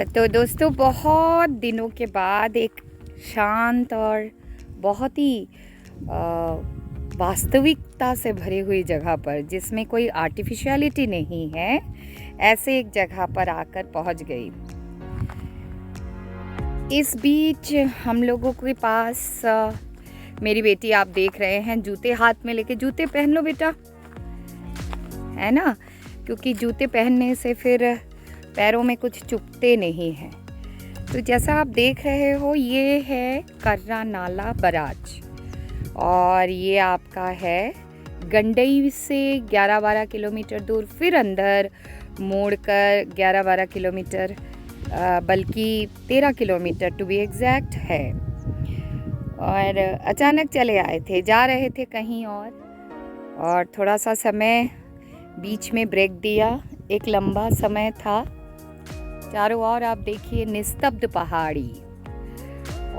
तो दोस्तों, बहुत दिनों के बाद एक शांत और बहुत ही वास्तविकता से भरी हुई जगह पर, जिसमें कोई आर्टिफिशियलिटी नहीं है, ऐसे एक जगह पर आकर पहुंच गई। इस बीच हम लोगों के पास मेरी बेटी, आप देख रहे हैं, जूते हाथ में लेके, जूते पहन लो बेटा, है ना, क्योंकि जूते पहनने से फिर पैरों में कुछ चुभते नहीं हैं। तो जैसा आप देख रहे हो, ये है कर्रा नाला बराज और ये आपका है गंडई से 11-12 किलोमीटर दूर, फिर अंदर मोड़कर 11-12 किलोमीटर, बल्कि 13 किलोमीटर टू बी एग्जैक्ट है। और अचानक चले आए थे, जा रहे थे कहीं और थोड़ा सा समय बीच में ब्रेक दिया। एक लंबा समय था। चारों ओर आप देखिए निस्तब्ध पहाड़ी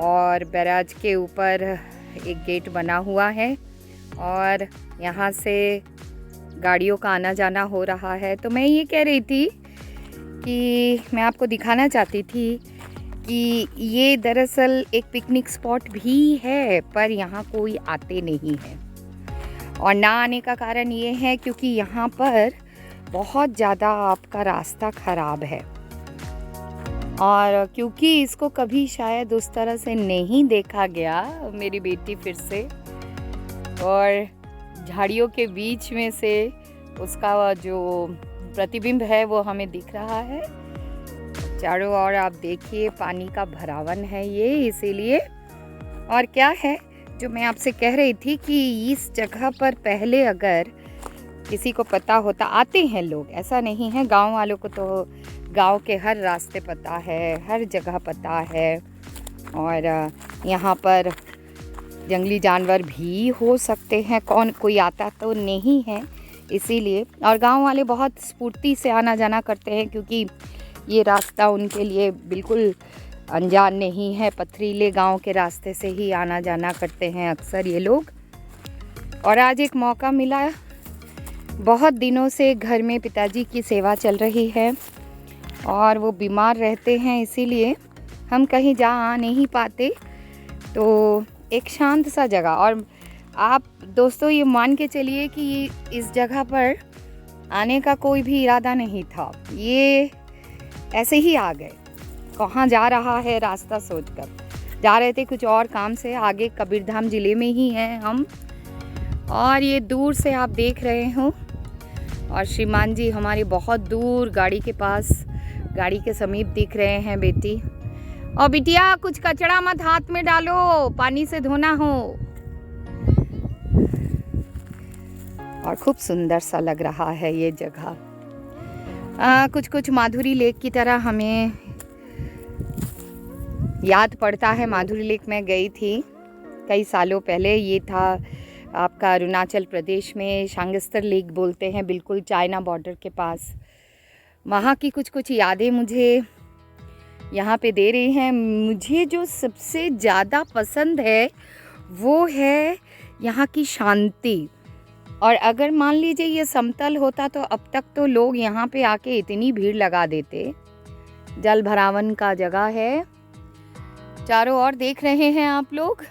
और बैराज के ऊपर एक गेट बना हुआ है और यहाँ से गाड़ियों का आना जाना हो रहा है। तो मैं ये कह रही थी कि मैं आपको दिखाना चाहती थी कि ये दरअसल एक पिकनिक स्पॉट भी है, पर यहाँ कोई आते नहीं है। और ना आने का कारण ये है क्योंकि यहाँ पर बहुत ज़्यादा आपका रास्ता ख़राब है, और क्योंकि इसको कभी शायद उस तरह से नहीं देखा गया, मेरी बेटी फिर से, और झाड़ियों के बीच में से उसका जो प्रतिबिंब है वो हमें दिख रहा है। चारों ओर आप देखिए पानी का भरावन है ये, इसीलिए। और क्या है जो मैं आपसे कह रही थी कि इस जगह पर पहले अगर किसी को पता होता, आते हैं लोग, ऐसा नहीं है, गांव वालों को तो गांव के हर रास्ते पता है, हर जगह पता है, और यहाँ पर जंगली जानवर भी हो सकते हैं, कौन कोई आता तो नहीं है, इसीलिए। और गांव वाले बहुत स्फूर्ति से आना जाना करते हैं क्योंकि ये रास्ता उनके लिए बिल्कुल अनजान नहीं है। पथरीले गांव के रास्ते से ही आना जाना करते हैं अक्सर ये लोग। और आज एक मौका मिला, बहुत दिनों से घर में पिताजी की सेवा चल रही है और वो बीमार रहते हैं, इसीलिए हम कहीं जा आ नहीं पाते। तो एक शांत सा जगह, और आप दोस्तों ये मान के चलिए कि इस जगह पर आने का कोई भी इरादा नहीं था, ये ऐसे ही आ गए। कहाँ जा रहा है रास्ता सोचकर जा रहे थे, कुछ और काम से। आगे कबीरधाम ज़िले में ही हैं हम, और ये दूर से आप देख रहे हो, और श्रीमान जी हमारे बहुत दूर गाड़ी के पास, गाड़ी के समीप दिख रहे हैं बेटी। और बिटिया, कुछ कचरा मत हाथ में डालो, पानी से धोना हो। और खूब सुंदर सा लग रहा है ये जगह, कुछ माधुरी लेक की तरह हमें याद पड़ता है। माधुरी लेक में गई थी कई सालों पहले, ये था आपका अरुणाचल प्रदेश में, शांगस्तर लेक बोलते हैं, बिल्कुल चाइना बॉर्डर के पास। वहाँ की कुछ यादें मुझे यहाँ पे दे रही हैं। मुझे जो सबसे ज़्यादा पसंद है वो है यहाँ की शांति। और अगर मान लीजिए ये समतल होता तो अब तक तो लोग यहाँ पे आके इतनी भीड़ लगा देते। जल भरावन का जगह है, चारों ओर देख रहे हैं आप लोग,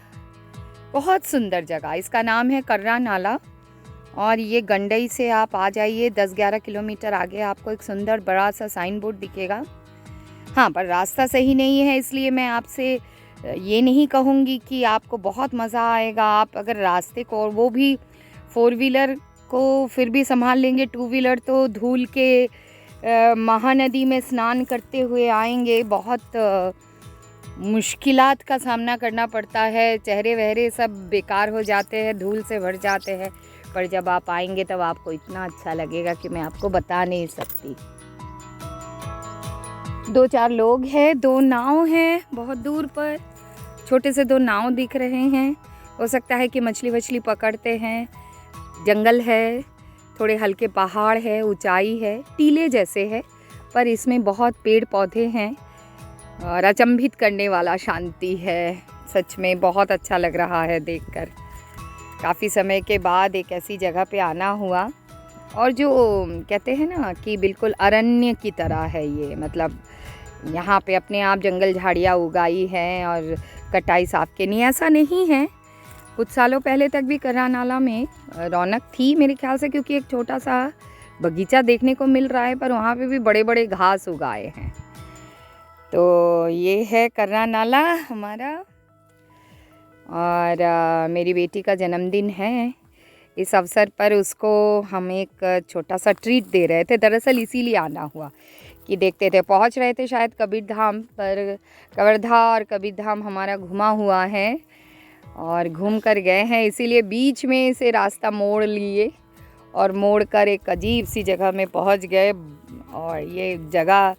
बहुत सुंदर जगह। इसका नाम है कर्रा नाला, और ये गंडई से आप आ जाइए 10-11 किलोमीटर आगे आपको एक सुंदर बड़ा सा साइन बोर्ड दिखेगा। हाँ, पर रास्ता सही नहीं है, इसलिए मैं आपसे ये नहीं कहूँगी कि आपको बहुत मज़ा आएगा। आप अगर रास्ते को, और वो भी 4 व्हीलर को फिर भी संभाल लेंगे, 2 व्हीलर तो धूल के महानदी में स्नान करते हुए आएंगे। बहुत मुश्किलात का सामना करना पड़ता है, चेहरे वहरे सब बेकार हो जाते हैं, धूल से भर जाते हैं, पर जब आप आएंगे तब आपको इतना अच्छा लगेगा कि मैं आपको बता नहीं सकती। 2-4 लोग हैं, 2 नाव हैं बहुत दूर पर, छोटे से 2 नाव दिख रहे हैं। हो सकता है कि मछली वछली पकड़ते हैं। जंगल है, थोड़े हल्के पहाड़ है, ऊंचाई है, टीले जैसे है, पर इसमें बहुत पेड़ पौधे हैं और अचंभित करने वाला शांति है। सच में बहुत अच्छा लग रहा है देखकर। काफ़ी समय के बाद एक ऐसी जगह पे आना हुआ, और जो कहते हैं ना कि बिल्कुल अरण्य की तरह है ये, मतलब यहाँ पे अपने आप जंगल झाड़ियाँ उगाई हैं और कटाई साफ के नहीं, ऐसा नहीं है। कुछ सालों पहले तक भी कर्रा नाला में रौनक थी मेरे ख्याल से, क्योंकि एक छोटा सा बगीचा देखने को मिल रहा है, पर वहाँ पे भी बड़े बड़े घास उगाए हैं। तो ये है कर्रा नाला हमारा। और मेरी बेटी का जन्मदिन है, इस अवसर पर उसको हम एक छोटा सा ट्रीट दे रहे थे। दरअसल इसीलिए आना हुआ कि देखते थे, पहुंच रहे थे शायद कबीर धाम, पर कवर्धा और कबीर धाम हमारा घुमा हुआ है और घूम कर गए हैं, इसीलिए बीच में से रास्ता मोड़ लिए और मोड़ कर एक अजीब सी जगह में पहुंच गए। और ये जगह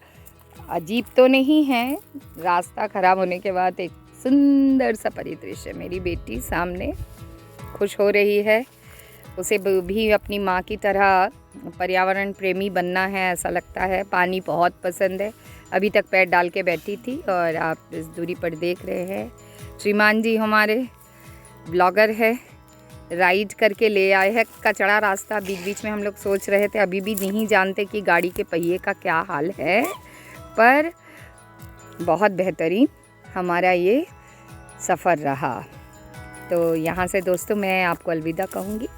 अजीब तो नहीं है, रास्ता ख़राब होने के बाद एक सुंदर सा परिदृश्य। मेरी बेटी सामने खुश हो रही है, उसे भी अपनी माँ की तरह पर्यावरण प्रेमी बनना है ऐसा लगता है। पानी बहुत पसंद है, अभी तक पैर डाल के बैठी थी। और आप इस दूरी पर देख रहे हैं श्रीमान जी हमारे ब्लॉगर है, राइड करके ले आए हैं। कचड़ा रास्ता बीच बीच में हम लोग सोच रहे थे, अभी भी नहीं जानते कि गाड़ी के पहिए का क्या हाल है, पर बहुत बेहतरीन हमारा ये सफ़र रहा। तो यहाँ से दोस्तों मैं आपको अलविदा कहूँगी।